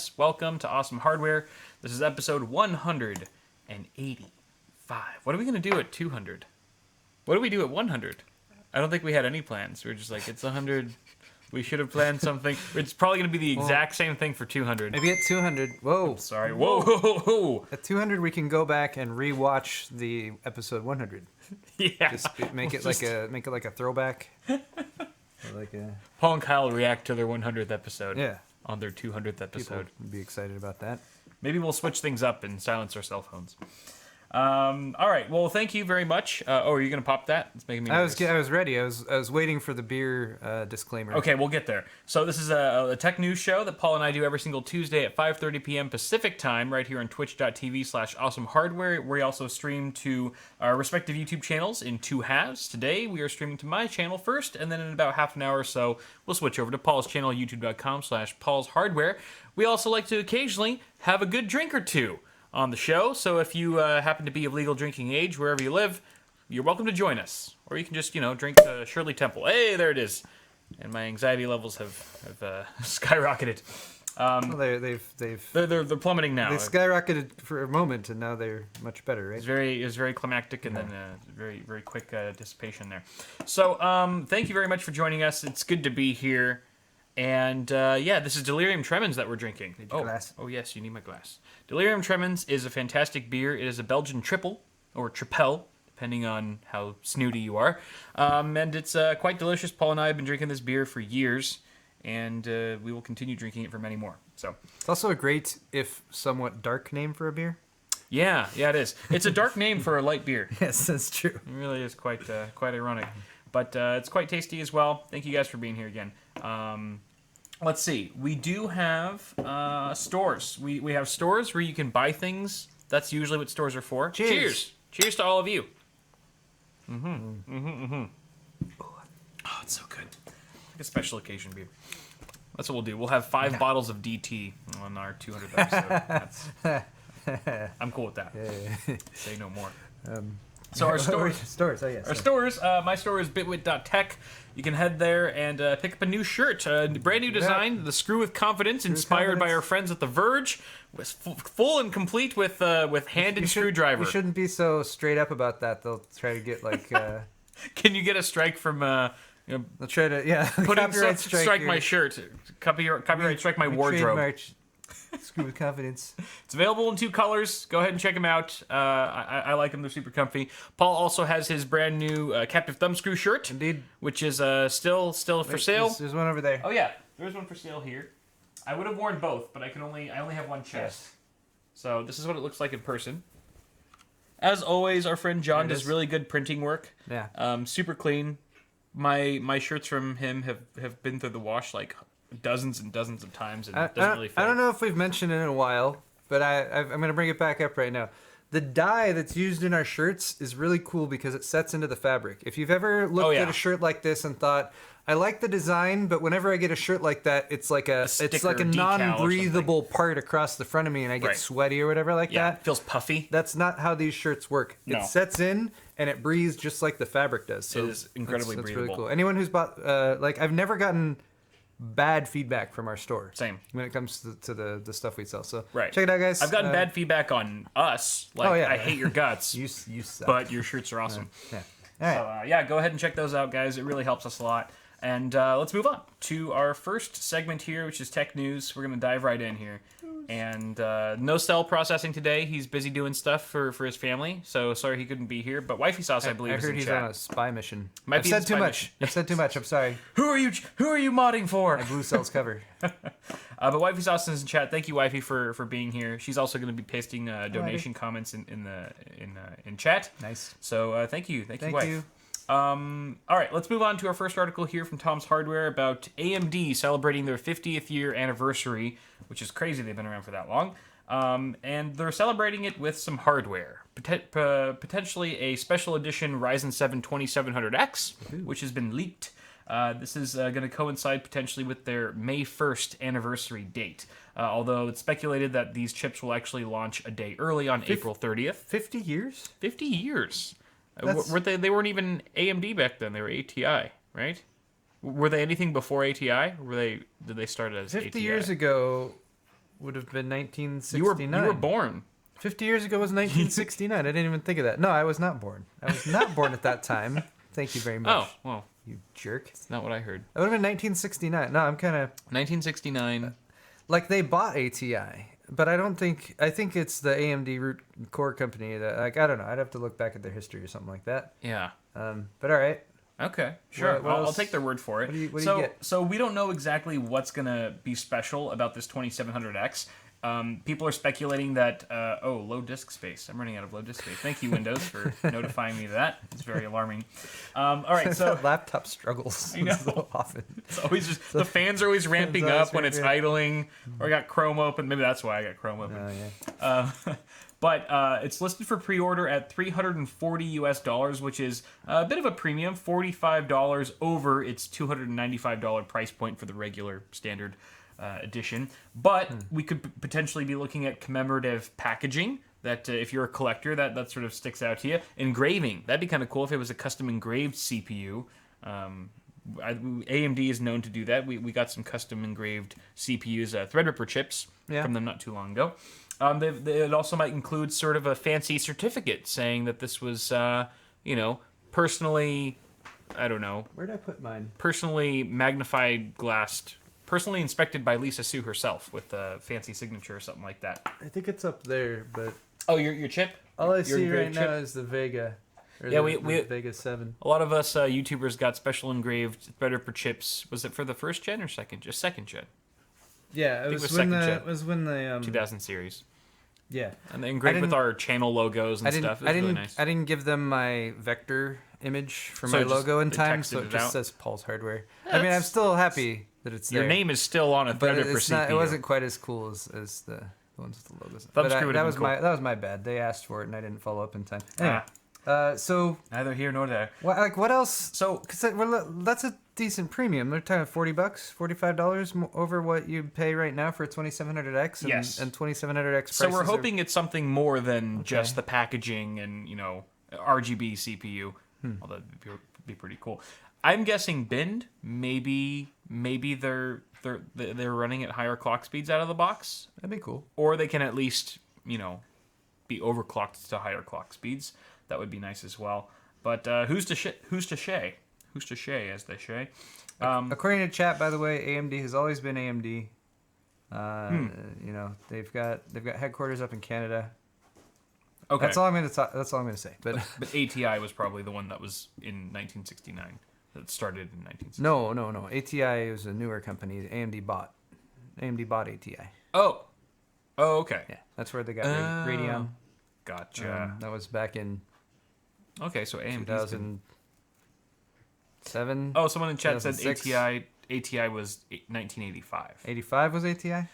us, welcome to Awesome Hardware. This is episode 185. What are we going to do at 200? What do we do at 100? I don't think we had any plans. We were just like, it's 100. We should have planned something. It's probably going to be the exact same thing for 200. Maybe at 200. Whoa. Sorry. Whoa. At 200, we can go back and rewatch the episode 100. Yeah. Just make it like a throwback. Paul and Kyle react to their 100th episode. Yeah. On their 200th episode. People would be excited about that. Maybe we'll switch things up and silence our cell phones. All right. Well, thank you very much. Are you gonna pop that? It's making me nervous. I was ready. I was waiting for the beer disclaimer. Okay, we'll get there. So this is a tech news show that Paul and I do every single Tuesday at 5:30 p.m. Pacific time, right here on twitch.tv/awesomehardware. We also stream to our respective YouTube channels in two halves. Today we are streaming to my channel first, and then in about half an hour or so, we'll switch over to Paul's channel, youtube.com/paulshardware. We also like to occasionally have a good drink or two on the show, so if you happen to be of legal drinking age wherever you live, you're welcome to join us. Or you can just, drink Shirley Temple. Hey, there it is. And my anxiety levels have skyrocketed. Well, They're plummeting now. They skyrocketed for a moment, and now they're much better, right? It was very climactic, and then very, very quick dissipation there. So thank you very much for joining us. It's good to be here. And this is Delirium Tremens that we're drinking. Need your glass. Oh, yes, you need my glass. Delirium Tremens is a fantastic beer. It is a Belgian triple, or tripel, depending on how snooty you are. And it's quite delicious. Paul and I have been drinking this beer for years, and we will continue drinking it for many more. So it's also a great, if somewhat dark name for a beer. Yeah, it is. It's a dark name for a light beer. Yes, that's true. It really is quite ironic. But it's quite tasty as well. Thank you guys for being here again. Let's see. We do have stores. We have stores where you can buy things. That's usually what stores are for. Cheers. Cheers to all of you. Oh, it's so good. Like a special occasion beer. That's what we'll do. We'll have 5 bottles of DT on our 200th episode. I'm cool with that. Yeah. Say no more. So our stores. Oh yes. Our stores. My store is bitwit.tech. You can head there and pick up a new shirt, a brand new design, the Screw with Confidence, inspired by our friends at The Verge. Was full and complete with handed screwdriver. You shouldn't be so straight up about that. They'll try to get like. Can you get a strike from? They'll try to copyright strike my shirt. Copyright strike my wardrobe. Screw with Confidence. It's available in 2 colors. Go ahead and check them out. I like them. They're super comfy. Paul also has his brand new Captive Thumbscrew shirt. Indeed. Which is still for sale. There's one over there. Oh yeah, there's one for sale here. I would have worn both, but I only have one chest. Yes. So this is what it looks like in person. As always, our friend John does really good printing work. Yeah. Super clean. My shirts from him have been through the wash like dozens and dozens of times, and it doesn't really fit. I don't know if we've mentioned it in a while, but I'm going to bring it back up right now. The dye that's used in our shirts is really cool because it sets into the fabric. If you've ever looked at a shirt like this and thought, I like the design, but whenever I get a shirt like that, it's like a non-breathable part across the front of me, and I get sweaty or whatever like that. It feels puffy. That's not how these shirts work. No. It sets in, and it breathes just like the fabric does. So it is incredibly breathable. That's really cool. Anyone who's bought, I've never gotten bad feedback from our store. Same. When it comes to the stuff we sell. So check it out, guys. I've gotten bad feedback on us. I hate your guts. You suck. But your shirts are awesome. Yeah. All right. So, go ahead and check those out, guys. It really helps us a lot. And let's move on to our first segment here, which is tech news. We're going to dive right in here. And no cell processing today. He's busy doing stuff for his family. So sorry he couldn't be here. But Wifey Sauce, I believe, is in chat. I heard he's on a spy mission. I've said too much. I've said too much. I'm sorry. Who are you modding for? My blue cells cover. But Wifey Sauce is in chat. Thank you, Wifey, for being here. She's also going to be pasting donation comments in chat. Nice. So thank you, Thank wife. you. All right, let's move on to our first article here from Tom's Hardware about AMD celebrating their 50th year anniversary, which is crazy they've been around for that long. And they're celebrating it with some hardware, potentially a special edition Ryzen 7 2700X, which has been leaked. This is going to coincide potentially with their May 1st anniversary date, although it's speculated that these chips will actually launch a day early on April 30th. 50 years? 50 years. They weren't even AMD back then. They were ATI, right? Were they anything before ATI? Or did they start as 50 ATI? years ago, would have been 1969. You were born. 50 years ago was 1969. I didn't even think of that. No, I was not born. I was not born at that time. Thank you very much. Oh, well. You jerk. That's not what I heard. That would have been 1969. No, I'm kind of... 1969. Like, they bought ATI, but I don't think... I think it's the AMD root core company that... Like, I don't know. I'd have to look back at their history or something like that. Yeah. But all right. Okay, sure. What I'll take their word for it. What do you get? So we don't know exactly what's going to be special about this 2700X. People are speculating that, low disk space. I'm running out of low disk space. Thank you, Windows, for notifying me of that. It's very alarming. All right, so... laptop struggles so often. It's always just... The fans are always ramping up when it's idling. Or I got Chrome open. Maybe that's why I got Chrome open. Oh, yeah. But it's listed for pre-order at $340 US, which is a bit of a premium, $45 over its $295 price point for the regular standard edition. But we could potentially be looking at commemorative packaging that if you're a collector, that sort of sticks out to you. Engraving. That'd be kind of cool if it was a custom engraved CPU. AMD is known to do that. We got some custom engraved CPUs, Threadripper chips from them not too long ago. It also might include sort of a fancy certificate saying that this was, personally, I don't know. Where'd I put mine? Personally magnified glassed, personally inspected by Lisa Sue herself with a fancy signature or something like that. I think it's up there, but... Oh, your chip? All I see right now is the Vega. Yeah, we Vega 7. A lot of us YouTubers got special engraved Threadripper chips. Was it for the first gen or second? Just second gen. Yeah, it was when the 2000 series. Yeah, and they engraved with our channel logos and stuff. It was really nice. I didn't give them my vector image for my logo in time, so it just says Paul's Hardware. I mean, I'm still happy that it's there. Your name is still on a Threadripper CPU. It wasn't quite as cool as the ones with the logos. That was my bad. They asked for it, and I didn't follow up in time. Anyway, so neither here nor there. What else? So because that's a decent premium. They're talking $40, $45 over what you pay right now for a 2700X and 2700X prices. So we're hoping it's something more than just the packaging and RGB CPU. Although that'd be pretty cool. I'm guessing binned. Maybe they're running at higher clock speeds out of the box. That'd be cool. Or they can at least be overclocked to higher clock speeds. That would be nice as well. But who's to say, as they say. According to chat, by the way, AMD has always been AMD. They've got headquarters up in Canada. Okay, that's all I'm going to say. But ATI was probably the one that was in 1969. That started in 1969. No. ATI is a newer company. AMD bought ATI. Oh, okay. Yeah, that's where they got Radeon. Gotcha. That was back in. Okay, so AMD 2007. Oh, someone in chat said ATI was 1985. 85 was ATI?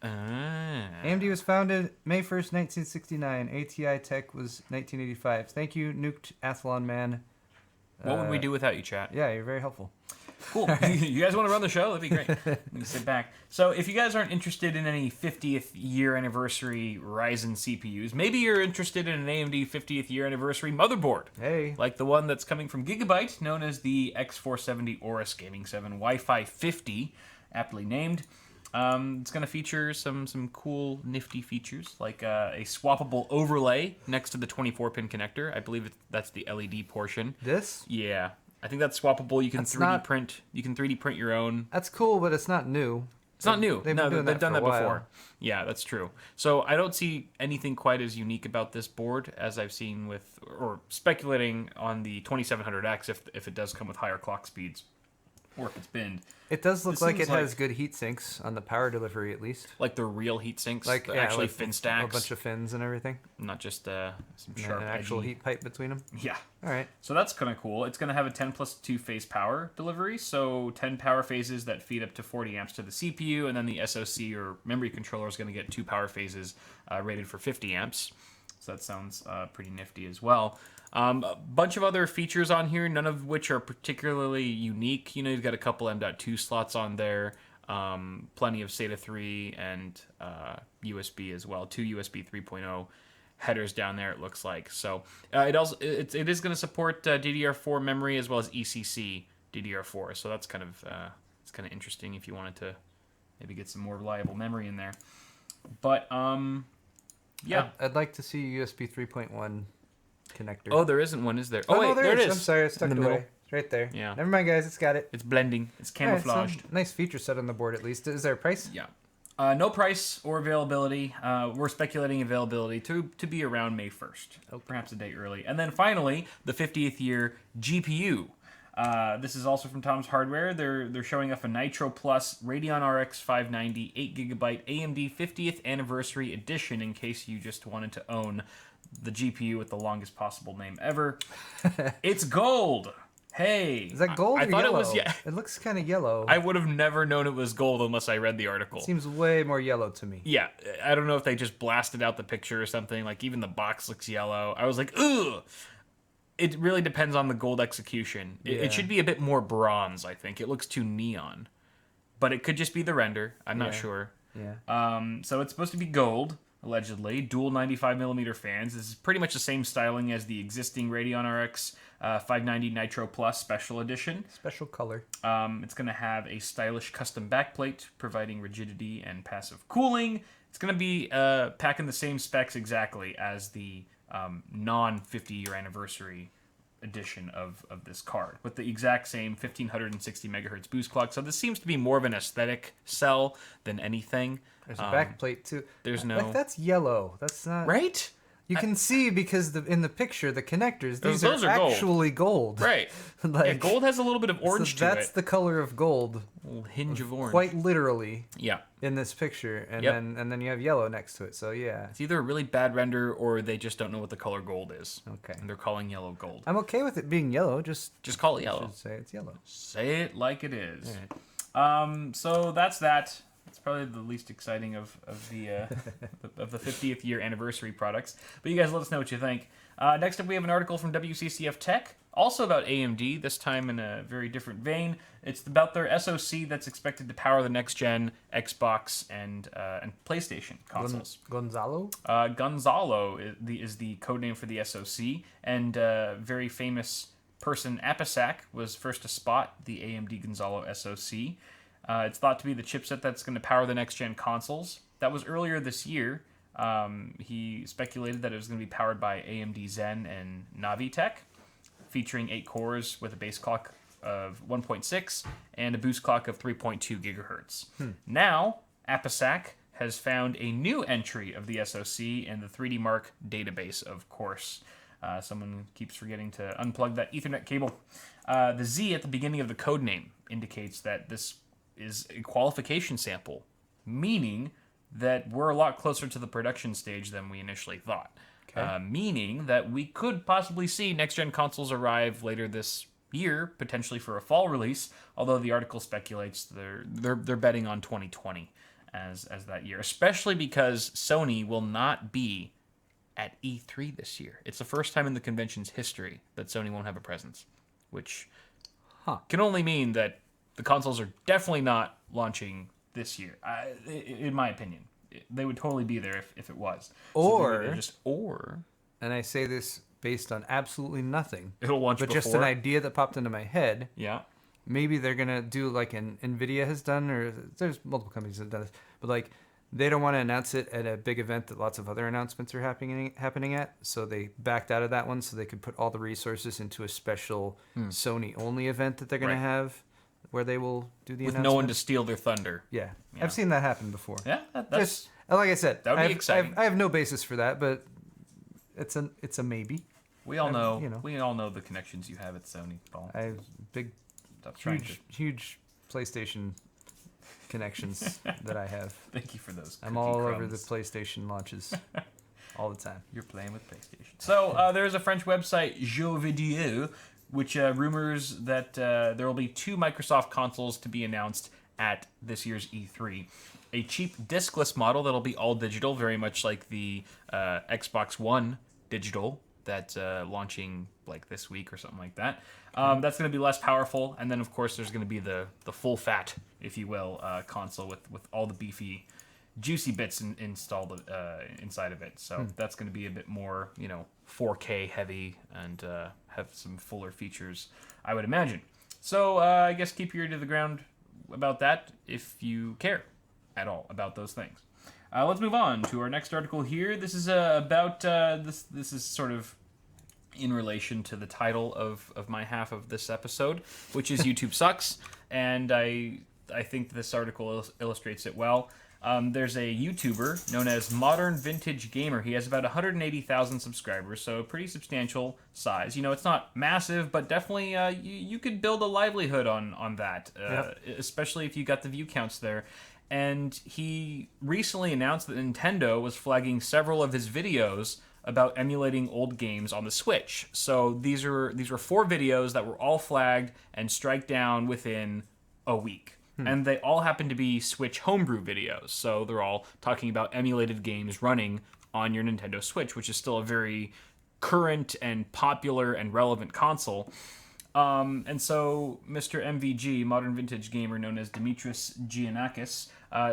AMD was founded May 1st, 1969. ATI Tech was 1985. Thank you, Nuked Athlon Man. What would we do without you, chat? Yeah, you're very helpful. Cool. You guys want to run the show? That'd be great. Let me sit back. So if you guys aren't interested in any 50th year anniversary Ryzen CPUs, maybe you're interested in an AMD 50th year anniversary motherboard. Hey. Like the one that's coming from Gigabyte, known as the X470 Aorus Gaming 7 Wi-Fi 50, aptly named. It's going to feature some cool, nifty features, like a swappable overlay next to the 24-pin connector. I believe that's the LED portion. This? Yeah. I think that's swappable. You can 3D print. You can 3D print your own. That's cool, but it's not new. It's not new. They've done that before. Yeah, that's true. So I don't see anything quite as unique about this board as I've seen with, or speculating on the 2700X if it does come with higher clock speeds, or if it's binned. It does look like it has good heat sinks on the power delivery, at least. Like the real heat sinks, like actually fin stacks, a bunch of fins and everything. Not just some sharp, an actual heat pipe between them. Yeah. All right. So that's kind of cool. It's going to have a 10+2 phase power delivery, so 10 power phases that feed up to 40 amps to the CPU, and then the SoC or memory controller is going to get 2 power phases rated for 50 amps. So that sounds pretty nifty as well. A bunch of other features on here, none of which are particularly unique. You've got a couple M.2 slots on there, plenty of SATA 3 and USB as well. 2 USB 3.0 headers down there, it looks like. So it is going to support DDR4 memory as well as ECC DDR4. So that's kind of interesting if you wanted to maybe get some more reliable memory in there. But yeah. I'd like to see USB 3.1 connector. Oh, there isn't one, is there? Oh, wait, no, there it is. I'm sorry, it's tucked in the away. middle. It's right there. Yeah. Never mind, guys. It's got it. It's blending. It's camouflaged. Nice feature set on the board, at least. Is there a price? Yeah. No price or availability. We're speculating availability to be around May 1st, perhaps a day early. And then finally, the 50th year GPU. This is also from Tom's Hardware. They're showing off a Nitro Plus Radeon RX 590 8GB AMD 50th Anniversary Edition in case you just wanted to own the GPU with the longest possible name ever. It's gold! Hey! Is that gold I or thought yellow? it was, yeah. It looks kind of yellow. I would have never known it was gold unless I read the article. It seems way more yellow to me. Yeah, I don't know if they just blasted out the picture or something. Like, even the box looks yellow. I was like, ugh! It really depends on the gold execution. It should be a bit more bronze, I think. It looks too neon. But it could just be the render. I'm not sure. Yeah. So it's supposed to be gold, allegedly. Dual 95mm fans. This is pretty much the same styling as the existing Radeon RX 590 Nitro Plus Special Edition. Special color. It's going to have a stylish custom backplate, providing rigidity and passive cooling. It's going to be packing the same specs exactly as the non-50-year anniversary edition of this card, with the exact same 1560 megahertz boost clock. So this seems to be more of an aesthetic sell than anything. There's a backplate too. There's no... Like, that's yellow. That's not... Right? You can see because in the picture, the connectors, these those are are gold. actually gold. Right. Like, yeah, gold has a little bit of orange so to that's it. the color of gold. A little hinge of orange. Quite literally. Yeah. In this picture, and Yep. then you have yellow next to it. So yeah. It's either a really bad render or they just don't know what the color gold is. Okay. And they're calling yellow gold. I'm okay with it being yellow. Just call it yellow. should say it's yellow. Say it like it is. Right. So that's that. It's probably the least exciting of the of the 50th year anniversary products. But you guys let us know what you think. Next up, we have an article from WCCF Tech, also about AMD, this time in a very different vein. It's about their SoC that's expected to power the next-gen Xbox and PlayStation consoles. Gonzalo? Gonzalo is the codename for the SoC, and very famous person Apisac was first to spot the AMD Gonzalo SoC. It's thought to be the chipset that's going to power the next-gen consoles. That was earlier this year. He speculated that it was going to be powered by AMD Zen and Navi Tech, featuring 8 cores with a base clock of 1.6 and a boost clock of 3.2 gigahertz. Now, Apisac has found a new entry of the SoC in the 3D Mark database, of course. Someone keeps forgetting to unplug that Ethernet cable. The Z at the beginning of the codename indicates that this is a qualification sample, meaning that we're a lot closer to the production stage than we initially thought. Okay. Meaning that we could possibly see next-gen consoles arrive later this year, potentially for a fall release, although the article speculates they're betting on 2020 as that year, especially because Sony will not be at E3 this year. It's the first time in the convention's history that Sony won't have a presence, which can only mean that the consoles are definitely not launching this year, in my opinion. They would totally be there if it was. Or, and I say this based on absolutely nothing, it'll launch but before. just an idea that popped into my head. Yeah. Maybe they're going to do like an NVIDIA has done, or there's multiple companies that have done this, but like they don't want to announce it at a big event that lots of other announcements are happening at, so they backed out of that one so they could put all the resources into a special Sony-only event that they're going to have, where they will do the announcement. With no one to steal their thunder. Yeah. I've seen that happen before. Yeah, that's... Just, like I said, that would be exciting. I have no basis for that, but it's a maybe. We all know, we all know the connections you have at Sony, Paul. I have huge PlayStation connections that I have. Thank you for those. I'm all over the PlayStation launches all the time. You're playing with PlayStation. So there's a French website, Jeux Vidéo, which rumors that there will be 2 Microsoft consoles to be announced at this year's E3. A cheap discless model that'll be all digital, very much like the Xbox One digital that's launching like this week or something like that. That's going to be less powerful, and then of course there's going to be the full fat, if you will, console with all the beefy, juicy bits installed inside of it. So that's going to be a bit more, 4K heavy and have some fuller features, I would imagine. So I guess keep your ear to the ground about that if you care at all about those things. let's move on to our next article here. This is about this is sort of in relation to the title of my half of this episode, which is YouTube Sucks, and I think this article illustrates it well. There's a YouTuber known as Modern Vintage Gamer. He has about 180,000 subscribers, so a pretty substantial size. You know, it's not massive, but definitely you could build a livelihood on that, especially if you got the view counts there. And he recently announced that Nintendo was flagging several of his videos about emulating old games on the Switch. So these were 4 videos that were all flagged and strike down within a week. And they all happen to be Switch homebrew videos. So they're all talking about emulated games running on your Nintendo Switch, which is still a very current and popular and relevant console. And so Mr. MVG, Modern Vintage Gamer, known as Dimitris Giannakis,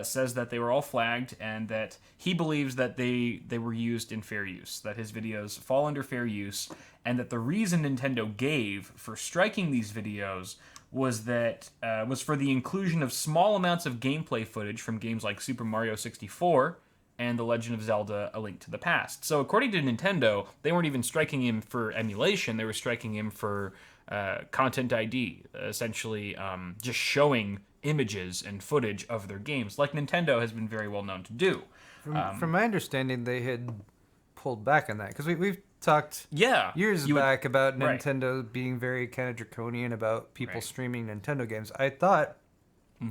says that they were all flagged and that he believes that they were used in fair use, that his videos fall under fair use, and that the reason Nintendo gave for striking these videos was for the inclusion of small amounts of gameplay footage from games like Super Mario 64 and The Legend of Zelda: A Link to the Past. So according to Nintendo, they weren't even striking him for emulation, they were striking him for content ID, essentially just showing images and footage of their games, like Nintendo has been very well known to do. From my understanding, they had pulled back on that, because we've talked years back about Nintendo being very kind of draconian about people streaming Nintendo games. I thought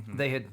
they had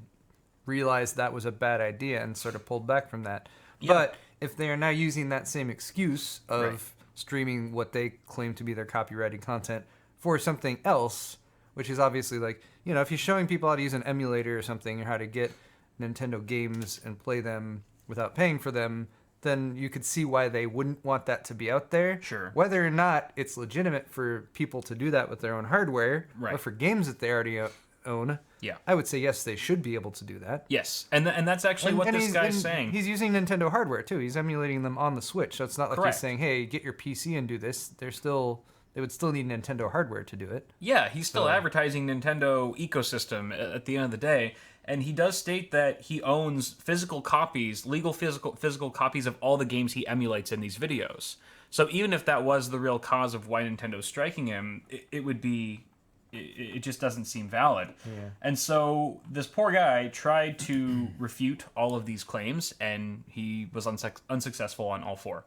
realized that was a bad idea and sort of pulled back from that. But if they are now using that same excuse of streaming what they claim to be their copyrighted content for something else, which is obviously like, you know, if you're showing people how to use an emulator or something, or how to get Nintendo games and play them without paying for them, then you could see why they wouldn't want that to be out there. Sure. Whether or not it's legitimate for people to do that with their own hardware, or for games that they already own, I would say yes, they should be able to do that. Yes, and that's actually what this guy's saying. He's using Nintendo hardware too. He's emulating them on the Switch, so it's not like he's saying, "Hey, get your PC and do this." They would still need Nintendo hardware to do it. Yeah, he's still advertising Nintendo ecosystem at the end of the day. And he does state that he owns physical copies, legal physical copies of all the games he emulates in these videos. So even if that was the real cause of why Nintendo's striking him, it just doesn't seem valid. Yeah. And so this poor guy tried to refute all of these claims, and he was unsuccessful on all 4.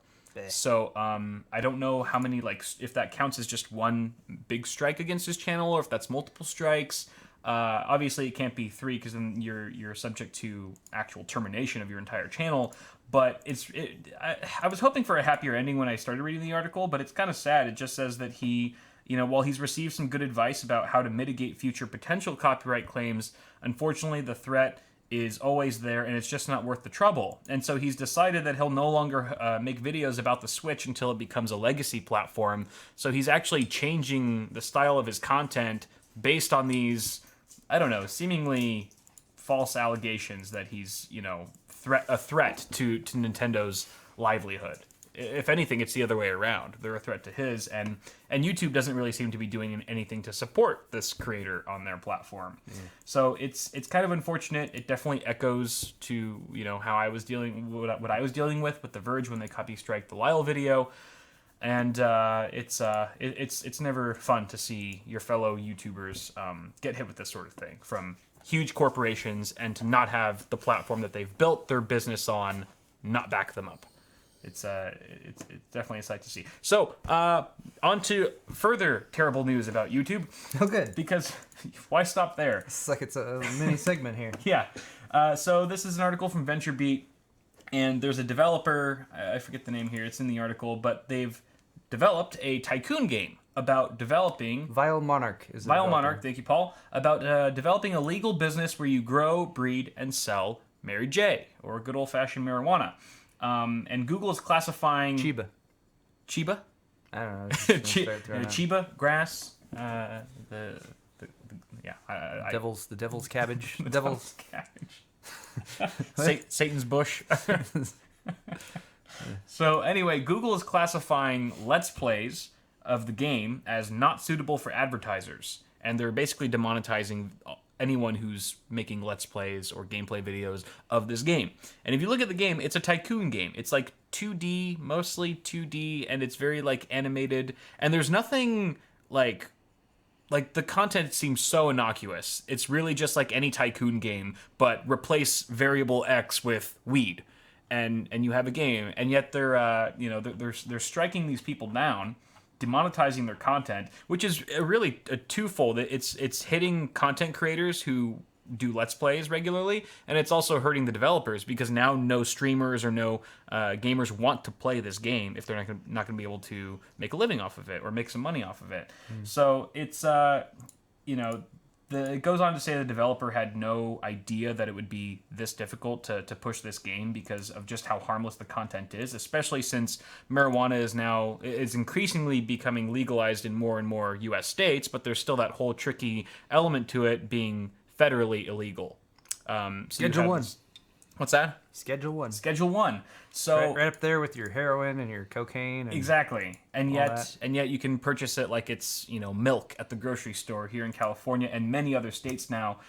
So I don't know how many, if that counts as just one big strike against his channel, or if that's multiple strikes. Obviously, it can't be 3, because then you're subject to actual termination of your entire channel. But I was hoping for a happier ending when I started reading the article, but it's kind of sad. It just says that he, while he's received some good advice about how to mitigate future potential copyright claims, unfortunately the threat is always there, and it's just not worth the trouble. And so he's decided that he'll no longer make videos about the Switch until it becomes a legacy platform. So he's actually changing the style of his content based on these, I don't know, seemingly false allegations that he's, a threat to Nintendo's livelihood. If anything, it's the other way around. They're a threat to his, and YouTube doesn't really seem to be doing anything to support this creator on their platform. So it's kind of unfortunate. It definitely echoes to how I was what I was dealing with The Verge when they copy strike the Lyle video, and it's never fun to see your fellow YouTubers get hit with this sort of thing from huge corporations, and to not have the platform that they've built their business on not back them up. It's definitely a sight to see. So, on to further terrible news about YouTube. Oh, good. Because why stop there? It's like it's a mini segment here. Yeah. So this is an article from VentureBeat, and there's a developer, I forget the name here, it's in the article, but they've developed a Tycoon game about developing... Vile Monarch is Vile Monarch, thank you, Paul. About developing a legal business where you grow, breed, and sell Mary J, or good old-fashioned marijuana. And Google is classifying... Chiba? I don't know. Chiba, grass, the devil's cabbage. The devil's cabbage. Satan's bush. So anyway, Google is classifying Let's Plays of the game as not suitable for advertisers. And they're basically demonetizing anyone who's making Let's Plays or gameplay videos of this game. And if you look at the game, it's a Tycoon game. It's like 2D, mostly 2D, and it's very like animated. And there's nothing like the content seems so innocuous. It's really just like any Tycoon game, but replace variable X with weed, and you have a game. And yet they're striking these people down, demonetizing their content, which is really a twofold. It's hitting content creators who do Let's Plays regularly, and it's also hurting the developers because now no streamers or no gamers want to play this game if they're not going to be able to make a living off of it or make some money off of it. So it's it goes on to say the developer had no idea that it would be this difficult to push this game because of just how harmless the content is, especially since marijuana is increasingly becoming legalized in more and more U.S. states, but there's still that whole tricky element to it being federally illegal. Schedule 1. What's that? Schedule 1. Schedule 1. So right up there with your heroin and your cocaine. And exactly. And yet you can purchase it like it's, milk at the grocery store here in California and many other states now.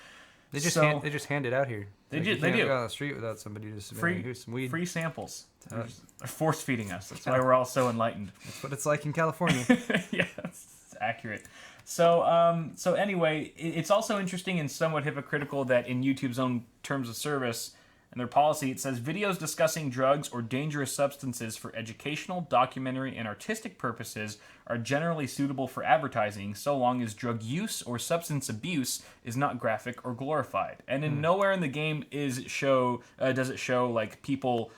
They just hand it out here. They do. Go on the street without somebody just here's some weed. Free samples. They're force feeding us. That's why we're all so enlightened. That's what it's like in California. Yeah, it's accurate. So anyway, it's also interesting and somewhat hypocritical that in YouTube's own terms of service and their policy, it says videos discussing drugs or dangerous substances for educational, documentary, and artistic purposes are generally suitable for advertising so long as drug use or substance abuse is not graphic or glorified. And in nowhere in the game does it show like people.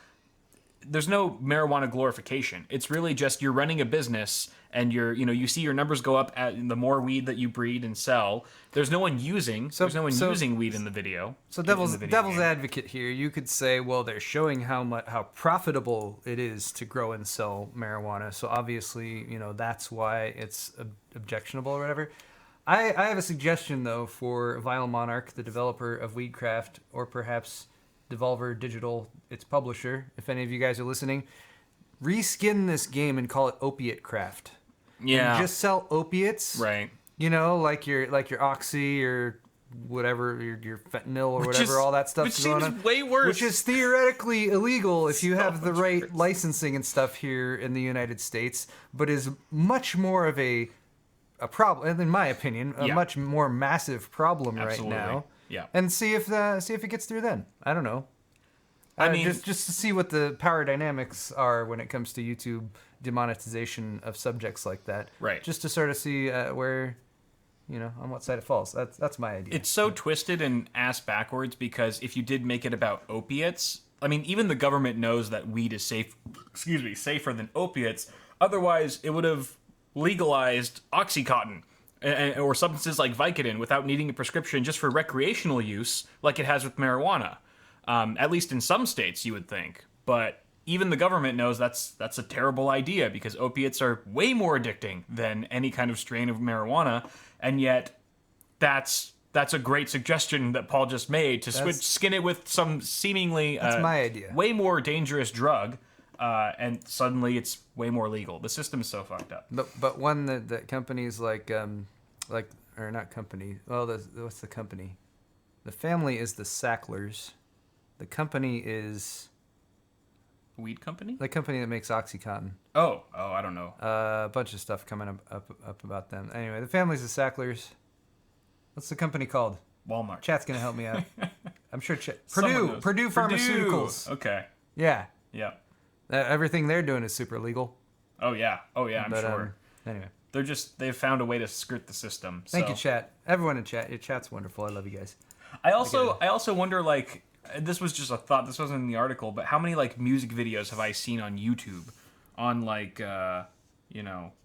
There's no marijuana glorification. It's really just you're running a business and you see your numbers go up the more weed that you breed and sell. There's no one using using weed in the video. So devil's advocate here, you could say, well, they're showing how profitable it is to grow and sell marijuana. So obviously, that's why it's objectionable or whatever. I have a suggestion though for Vile Monarch, the developer of Weedcraft, or perhaps Devolver Digital, its publisher, if any of you guys are listening, reskin this game and call it Opiate Craft. Yeah. And just sell opiates. Right. Like your Oxy or whatever, your fentanyl or whatever, all that stuff. Which seems way worse. Which is theoretically illegal if you have the right licensing and stuff here in the United States, but is much more of a problem, in my opinion, a much more massive problem right now. Yeah. And see if it gets through then. I don't know. I mean, just to see what the power dynamics are when it comes to YouTube demonetization of subjects like that. Right. Just to sort of see where, on what side it falls. That's my idea. It's so twisted and ass backwards because if you did make it about opiates, I mean, even the government knows that weed is safer than opiates. Otherwise, it would have legalized Oxycontin. Or substances like Vicodin without needing a prescription just for recreational use, like it has with marijuana. At least in some states, you would think. But even the government knows that's a terrible idea because opiates are way more addicting than any kind of strain of marijuana, and yet that's a great suggestion that Paul just made to skin it with some seemingly that's my idea. Way more dangerous drug. And suddenly it's way more legal. The system is so fucked up. But one that companies or not company. Well, what's the company? The family is the Sacklers. The company is Weed Company. The company that makes OxyContin. Oh, I don't know. A bunch of stuff coming up about them. Anyway, the family's the Sacklers. What's the company called? Walmart. Chat's gonna help me out. I'm sure. Purdue Pharmaceuticals. Okay. Yeah. Yeah. Everything they're doing is super legal. Oh yeah. I'm sure. Anyway, they've found a way to skirt the system. Thank you, chat. Everyone in chat. Your chat's wonderful. I love you guys. I also wonder, like, this was just a thought. This wasn't in the article, but how many like music videos have I seen on YouTube, on like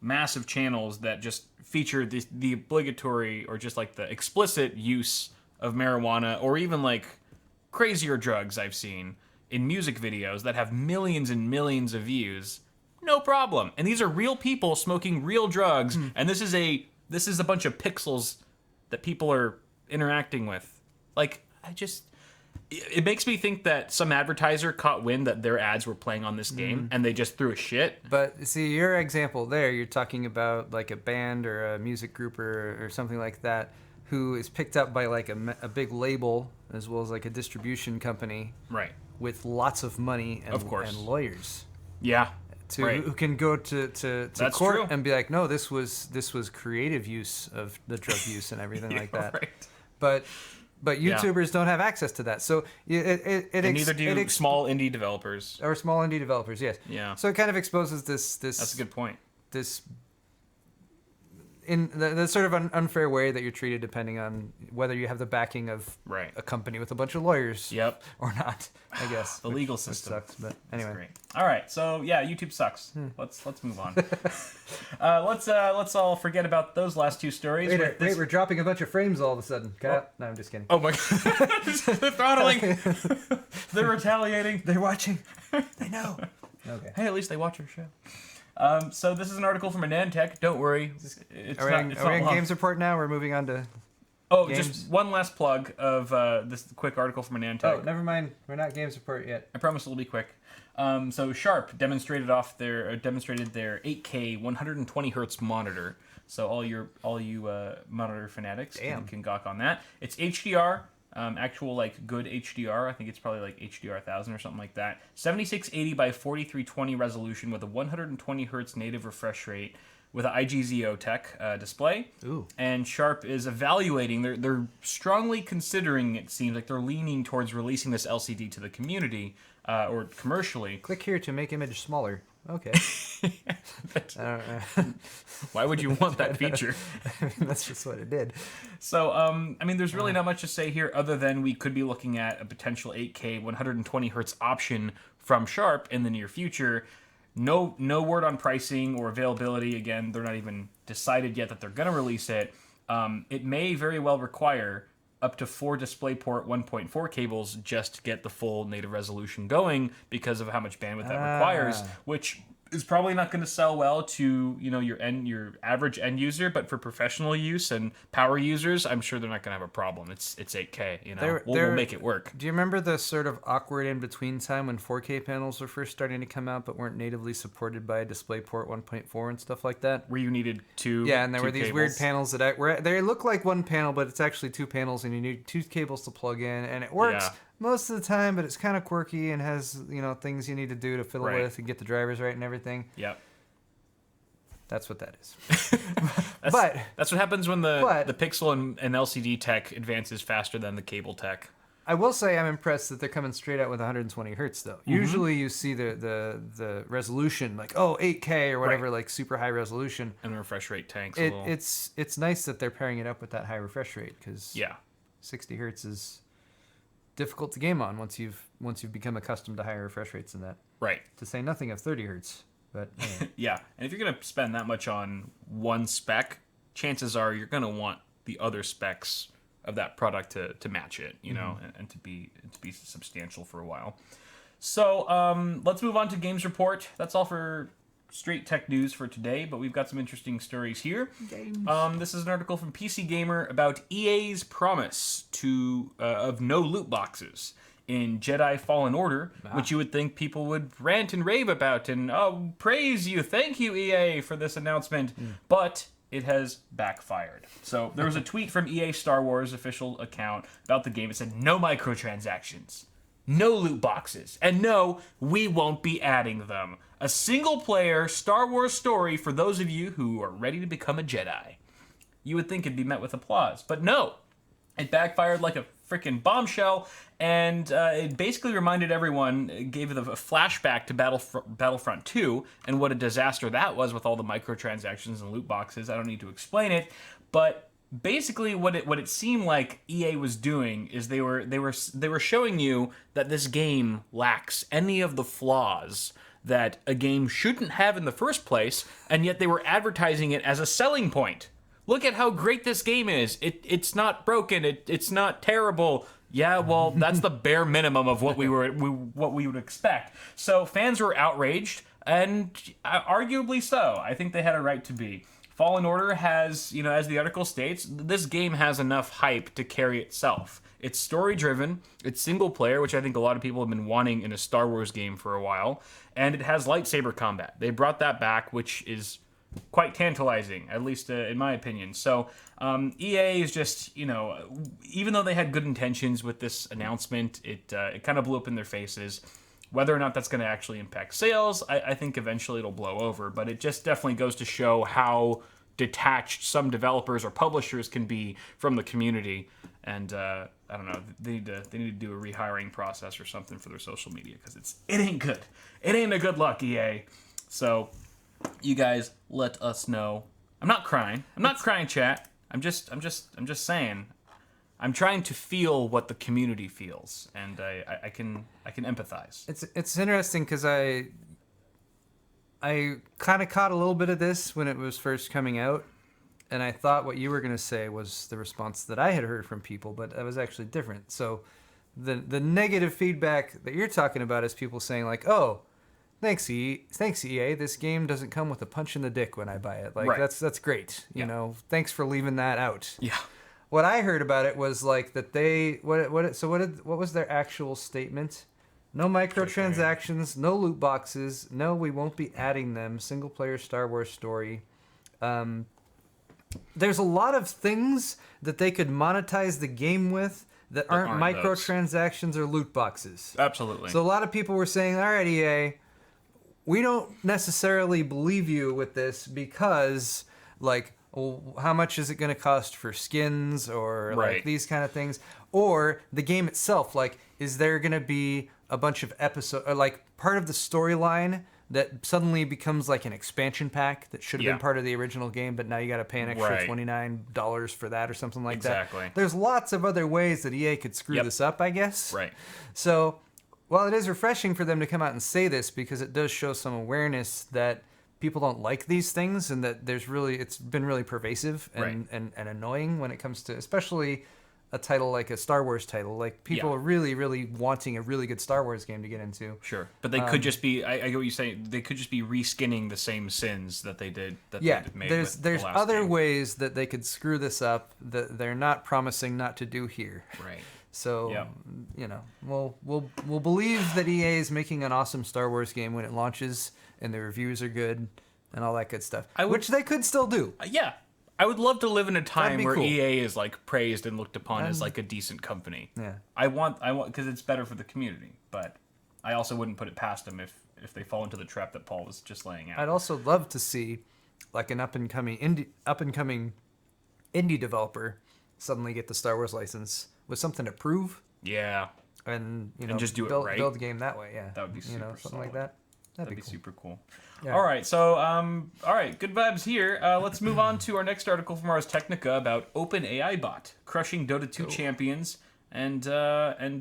massive channels that just feature the obligatory or just like the explicit use of marijuana or even like crazier drugs I've seen in music videos that have millions and millions of views. No problem. And these are real people smoking real drugs, and this is a bunch of pixels that people are interacting with. Like, it makes me think that some advertiser caught wind that their ads were playing on this game, and they just threw a shit. But see, your example there, you're talking about like a band or a music group or something like that, who is picked up by like a big label as well as like a distribution company, Right. with lots of money and, Of course. and lawyers. Yeah. Right. Who can go to That's court true. and be like, no, this was creative use of the drug use and everything like that. Right. But YouTubers don't have access to that, so And neither do small indie developers. or small indie developers. Yes. Yeah. So it kind of exposes this. That's a good point. This in the sort of unfair way that you're treated depending on whether you have the backing of Right. a company with a bunch of lawyers Yep. or not, I guess. The legal which system. sucks, but anyway. Great. All right. So yeah, YouTube sucks. Let's move on. Let's all forget about those last two stories. Wait, we're dropping a bunch of frames all of a sudden. No, I'm just kidding. Oh my god. They're throttling. They're retaliating. They're watching. They know. Okay. Hey, at least they watch our show. So this is an article from AnandTech. Don't worry. Are we in long. Games Report now? We're moving on to... Oh, games? just one last plug of this quick article from AnandTech. Oh, never mind. We're not Games Report yet. I promise it'll be quick. So Sharp demonstrated their 8K 120 hertz monitor. So all you monitor fanatics can gawk on that. It's HDR, actual like good HDR. I think it's probably like HDR 1000 or something like that. 7680 by 4320 resolution with a 120 hertz native refresh rate with an IGZO Tech display. Ooh. And Sharp is evaluating. They're strongly considering. It seems like they're leaning towards releasing this LCD to the community or commercially. Click here to make image smaller. Okay. Why would you want that feature? I mean, that's just what it did. So, I mean, there's really not much to say here other than we could be looking at a potential 8K 120 hertz option from Sharp in the near future. No word on pricing or availability. Again, they're not even decided yet that they're going to release it. It may very well require up to 4 DisplayPort 1.4 cables just to get the full native resolution going because of how much bandwidth that requires, which is probably not going to sell well to your average end user, but for professional use and power users, I'm sure they're not going to have a problem. It's 8K, we'll make it work. Do you remember the sort of awkward in between time when 4K panels were first starting to come out, but weren't natively supported by DisplayPort 1.4 and stuff like that? Where you needed two. Yeah, and there were these cables. weird panels they look like one panel, but it's actually 2 panels, and you need 2 cables to plug in, and it works. Yeah. Most of the time, but it's kind of quirky and has things you need to do to fiddle with and get the drivers right and everything. Yep. That's what that is. That's what happens when the Pixel and LCD tech advances faster than the cable tech. I will say I'm impressed that they're coming straight out with 120 hertz though. Mm-hmm. Usually you see the resolution like 8K or whatever, like super high resolution, and the refresh rate tanks. It's nice that they're pairing it up with that high refresh rate because 60 hertz is difficult to game on once you've become accustomed to higher refresh rates than that. Right. To say nothing of 30 hertz. But anyway. Yeah, and if you're gonna spend that much on one spec, chances are you're gonna want the other specs of that product to match it, and to be substantial for a while. So let's move on to Games Report. That's all for straight tech news for today, but we've got some interesting stories here. This is an article from PC Gamer about EA's promise of no loot boxes in Jedi Fallen Order, which you would think people would rant and rave about and praise you, thank you EA for this announcement, but it has backfired. So there was a tweet from EA Star Wars official account about the game. It said, no microtransactions, no loot boxes, and no, we won't be adding them. A single-player Star Wars story for those of you who are ready to become a Jedi. You would think it'd be met with applause, but no. It backfired like a freaking bombshell, and it basically reminded everyone, gave it a flashback to Battlefront 2, and what a disaster that was with all the microtransactions and loot boxes. I don't need to explain it, but basically what it seemed like EA was doing is they were showing you that this game lacks any of the flaws that a game shouldn't have in the first place, and yet they were advertising it as a selling point. Look at how great this game is. It's not broken. It's not terrible. Yeah, well, that's the bare minimum of what we would expect. So fans were outraged, and arguably so. I think they had a right to be. Fallen Order has, as the article states, this game has enough hype to carry itself. It's story-driven, it's single-player, which I think a lot of people have been wanting in a Star Wars game for a while, and it has lightsaber combat. They brought that back, which is quite tantalizing, at least in my opinion. So EA is just, even though they had good intentions with this announcement, it kind of blew up in their faces. Whether or not that's going to actually impact sales, I think eventually it'll blow over. But it just definitely goes to show how detached some developers or publishers can be from the community. And I don't know, they need to do a rehiring process or something for their social media, because it ain't good. It ain't a good look, EA. So you guys let us know. I'm not crying. I'm not crying, chat. I'm just saying. I'm trying to feel what the community feels, and I can empathize. It's interesting because I kind of caught a little bit of this when it was first coming out, and I thought what you were going to say was the response that I had heard from people, but that was actually different. So the negative feedback that you're talking about is people saying like, "Oh, thanks EA. This game doesn't come with a punch in the dick when I buy it. Like, right. that's great. You know, thanks for leaving that out." Yeah. What I heard about it was like that they what was their actual statement? No microtransactions, no loot boxes. No, we won't be adding them. Single player Star Wars story. There's a lot of things that they could monetize the game with that aren't microtransactions or loot boxes. Absolutely. So a lot of people were saying, "All right, EA, we don't necessarily believe you with this because, like, well, how much is it going to cost for skins or like these kind of things? Or the game itself, like, is there going to be a bunch of episodes, or like part of the storyline that suddenly becomes like an expansion pack that should have been part of the original game, but now you got to pay an extra $29 for that or something like that." There's lots of other ways that EA could screw this up, I guess. Right. So, while it is refreshing for them to come out and say this, because it does show some awareness that people don't like these things, and that it's been really pervasive and annoying when it comes to, especially a title like a Star Wars title. Like, people are really, really wanting a really good Star Wars game to get into. Sure. But they could just be, I get what you're saying, they could just be reskinning the same sins that they did, that they made there's with the last other game. ways that they could screw this up that they're not promising not to do here. Right. So, we'll believe that EA is making an awesome Star Wars game when it launches, and the reviews are good, and all that good stuff. Which they could still do. Yeah. I would love to live in a time where cool. EA is like praised and looked upon as like a decent company. Yeah. I want because it's better for the community, but I also wouldn't put it past them if they fall into the trap that Paul was just laying out. I'd also love to see like an up and coming indie developer suddenly get the Star Wars license with something to prove. Yeah. And just do it right. Build the game that way. Yeah. That would be super something solid. like that. That'd be cool. super cool. Yeah. All right, so all right, good vibes here. Let's move on to our next article from Ars Technica about OpenAI bot crushing Dota 2 champions, and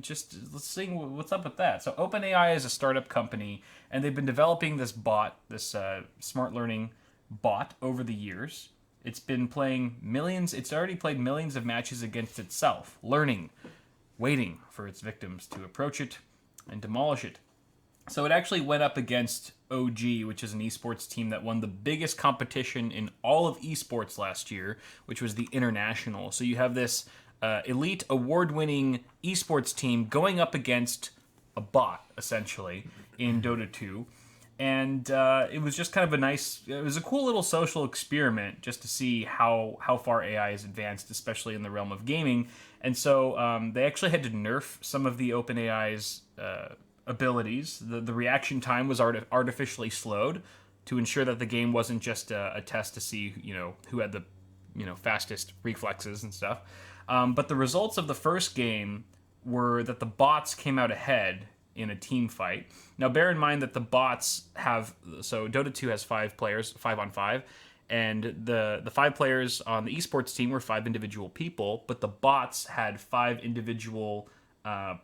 just let's see what's up with that. So OpenAI is a startup company, and they've been developing this bot, this smart learning bot, over the years. It's been playing millions. It's already played millions of matches against itself, learning, waiting for its victims to approach it and demolish it. So it actually went up against OG, which is an esports team that won the biggest competition in all of esports last year, which was the International. So you have this elite award-winning esports team going up against a bot, essentially, in Dota 2. And it was just kind of it was a cool little social experiment just to see how far AI is advanced, especially in the realm of gaming. And so they actually had to nerf some of the OpenAI's abilities. The reaction time was artificially slowed to ensure that the game wasn't just a test to see who had the fastest reflexes and stuff. But the results of the first game were that the bots came out ahead in a team fight. Now bear in mind that the bots Dota 2 has 5 players, 5-on-5, and the 5 players on the esports team were 5 individual people, but the bots had 5 individual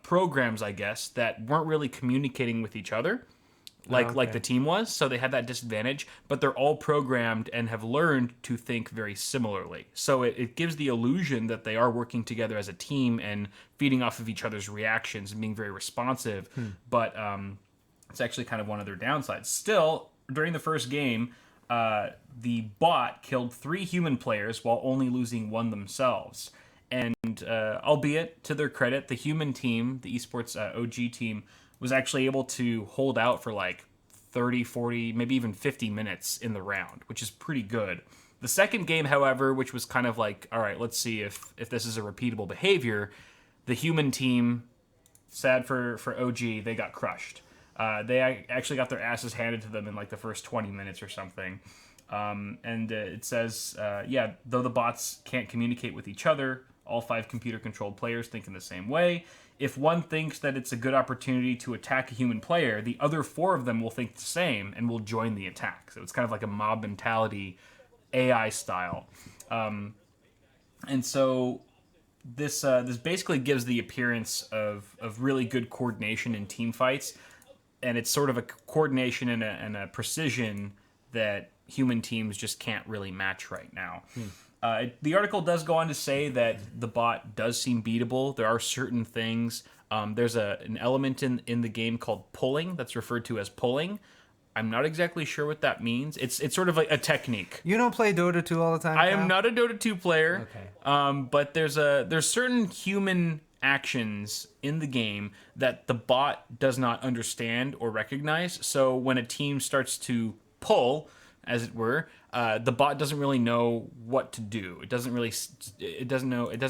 programs, I guess, that weren't really communicating with each other like the team was, so they had that disadvantage, but they're all programmed and have learned to think very similarly. So it gives the illusion that they are working together as a team and feeding off of each other's reactions and being very responsive, but it's actually kind of one of their downsides. Still, during the first game, the bot killed 3 human players while only losing 1 themselves. And albeit, to their credit, the human team, the esports OG team, was actually able to hold out for like 30, 40, maybe even 50 minutes in the round, which is pretty good. The second game, however, which was kind of like, all right, let's see if this is a repeatable behavior, the human team, sad for OG, they got crushed. They actually got their asses handed to them in like the first 20 minutes or something. It says, though the bots can't communicate with each other, all 5 computer-controlled players think in the same way. If one thinks that it's a good opportunity to attack a human player, the other 4 of them will think the same and will join the attack. So it's kind of like a mob mentality, AI style. And so this basically gives the appearance of really good coordination in team fights, and it's sort of a coordination and a precision that human teams just can't really match right now. The article does go on to say that the bot does seem beatable. There are certain things. There's an element in the game called pulling that's referred to as pulling. I'm not exactly sure what that means. It's sort of like a technique. You don't play Dota 2 all the time? I am not a Dota 2 player. Okay. But there's certain human actions in the game that the bot does not understand or recognize. So when a team starts to pull, as it were, the bot doesn't really know what to do. It doesn't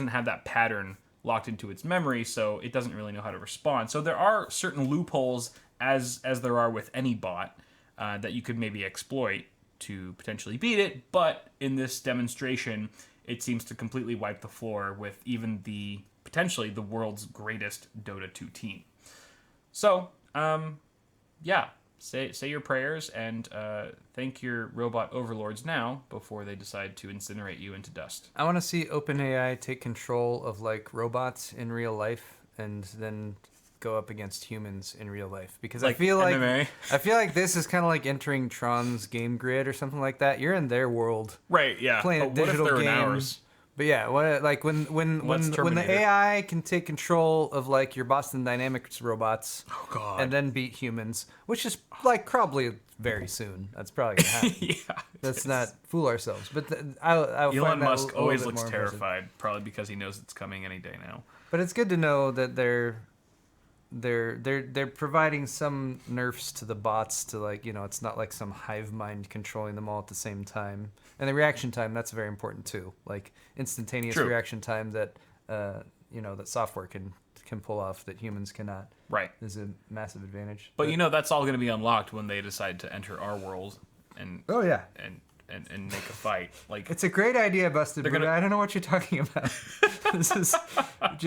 have that pattern locked into its memory, so it doesn't really know how to respond. So there are certain loopholes, as there are with any bot, that you could maybe exploit to potentially beat it, but in this demonstration, it seems to completely wipe the floor with even potentially the world's greatest Dota 2 team. So, say your prayers and thank your robot overlords now before they decide to incinerate you into dust. I want to see OpenAI take control of like robots in real life and then go up against humans in real life, because like I feel MMA. like this is kind of like entering Tron's game grid or something like that. You're in their world, right? Yeah, playing a digital what if they're game. In ours? But yeah, when the AI can take control of like your Boston Dynamics robots, oh god, and then beat humans, which is like probably very soon. That's probably gonna happen. Yeah, let's not fool ourselves. But I'll Elon find that Musk always little bit looks more impressive. terrified, probably because he knows it's coming any day now. But it's good to know that they're providing some nerfs to the bots to, like, you know, it's not like some hive mind controlling them all at the same time. And the reaction time, that's very important too. Like instantaneous True. reaction time that that software can pull off that humans cannot. Right. Is a massive advantage. But that's all going to be unlocked when they decide to enter our world and oh yeah. And make a fight. Like, it's a great idea, Busted Buddha. I don't know what you're talking about.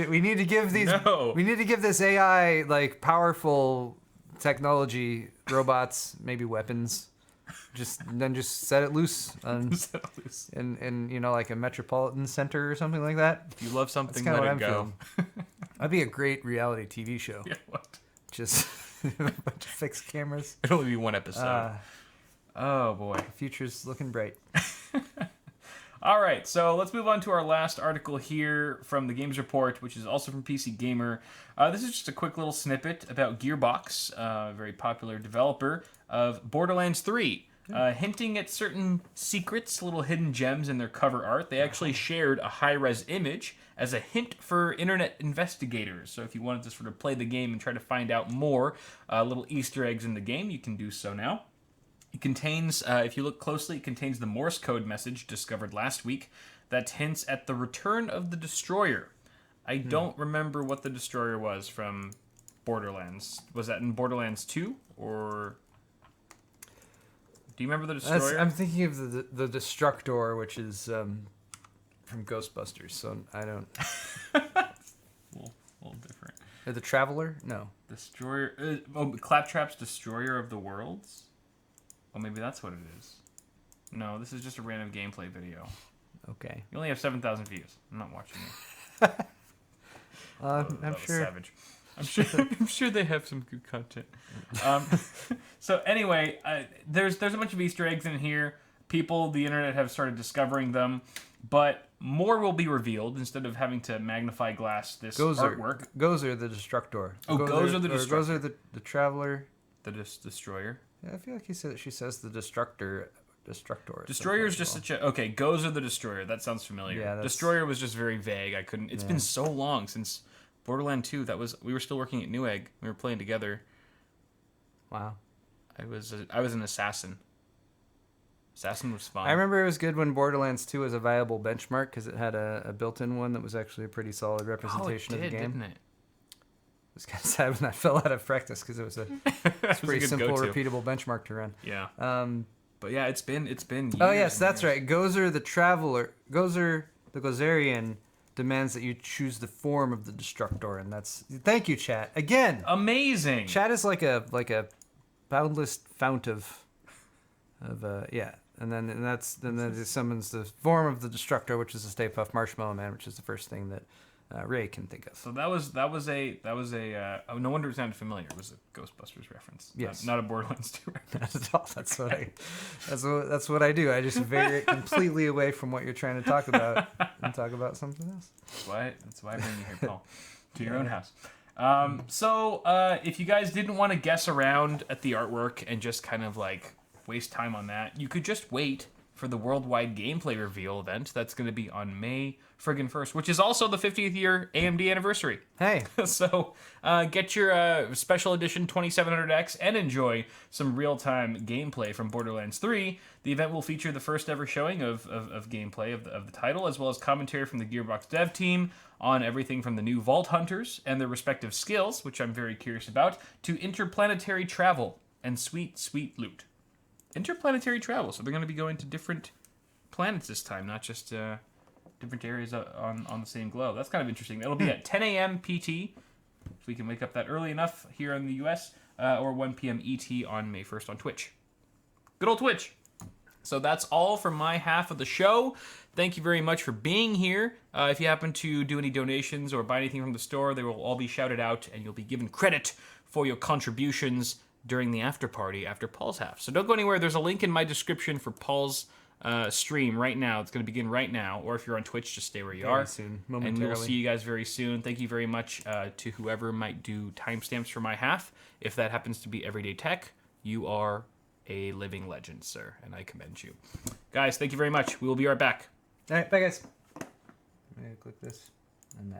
We need to give this AI like powerful technology, robots, maybe weapons. Just set it loose in like a metropolitan center or something like that. If you love something, let it go. That'd be a great reality TV show. Yeah, what? Just a bunch of fixed cameras. It'll only be one episode. Oh boy. The future's looking bright. All right, so let's move on to our last article here from the Games Report, which is also from PC Gamer. This is just a quick little snippet about Gearbox, a very popular developer of Borderlands 3, hinting at certain secrets, little hidden gems in their cover art. They actually shared a high-res image as a hint for internet investigators. So if you wanted to sort of play the game and try to find out more little Easter eggs in the game, you can do so now. It contains, if you look closely, it contains the Morse code message discovered last week that hints at the return of the Destroyer. I don't remember what the Destroyer was from Borderlands. Was that in Borderlands 2? Or do you remember the Destroyer? I'm thinking of the Destructor, which is from Ghostbusters, so I don't... a little different. Or the Traveler? No. Destroyer... Claptrap's Destroyer of the Worlds? Oh, maybe that's what it is. No, this is just a random gameplay video. Okay. You only have 7,000 views. I'm not watching you. I'm sure. Savage. I'm sure they have some good content. So anyway, there's a bunch of Easter eggs in here. The internet have started discovering them, but more will be revealed instead of having to magnify glass this artwork. Gozer the Destructor. Oh, Gozer the Destructor. Gozer the Traveler. The Destroyer. Yeah, I feel like she says the Destructor. Destroyer is just such a... Okay, Gozer the Destroyer. That sounds familiar. Yeah, Destroyer was just very vague. I couldn't... It's been so long since Borderlands 2. We were still working at Newegg. We were playing together. Wow. I was an assassin. Assassin was fun. I remember it was good when Borderlands 2 was a viable benchmark because it had a built-in one that was actually a pretty solid representation of the game. Didn't it? It was kind of sad when I fell out of practice because it was a pretty simple, repeatable benchmark to run. Yeah. But yeah, it's been years. Oh yes, that's right. Gozer the Traveler, Gozer the Gozerian demands that you choose the form of the Destructor, and that's thank you, chat. Again, amazing. Chat is like a boundless fount of yeah. And then it summons the form of the Destructor, which is a Stay Puft Marshmallow Man, which is the first thing that Ray can think of. So that was a oh, no wonder it sounded familiar. It was a Ghostbusters reference. Yes. Not a Borderlands 2 reference. Not at all. That's what I do. I just veer it completely away from what you're trying to talk about and talk about something else. That's why I bring you here, Paul. To your own house. So if you guys didn't want to guess around at the artwork and just kind of like waste time on that, you could just wait for the worldwide gameplay reveal event that's going to be on May friggin' 1st, which is also the 50th year AMD anniversary. Hey. So get your special edition 2700X and enjoy some real-time gameplay from Borderlands 3. The event will feature the first ever showing of gameplay of the title, as well as commentary from the Gearbox dev team on everything from the new Vault Hunters and their respective skills, which I'm very curious about, to interplanetary travel and sweet, sweet loot. Interplanetary travel, so they're going to be going to different planets this time, not just different areas on the same globe. That's kind of interesting. It'll be at 10 a.m. PT, if we can wake up that early enough here in the U.S., or 1 p.m. ET on May 1st on Twitch. Good old Twitch. So that's all for my half of the show. Thank you very much for being here. If you happen to do any donations or buy anything from the store, they will all be shouted out, and you'll be given credit for your contributions during the after party after Paul's half. So don't go anywhere. There's a link in my description for Paul's stream right now. It's going to begin right now. Or if you're on Twitch, just stay where you are. Soon, and we'll see you guys very soon. Thank you very much to whoever might do timestamps for my half. If that happens to be Everyday Tech, you are a living legend, sir, and I commend you. Guys, thank you very much. We will be right back. All right, bye, guys. I'm going to click this and that.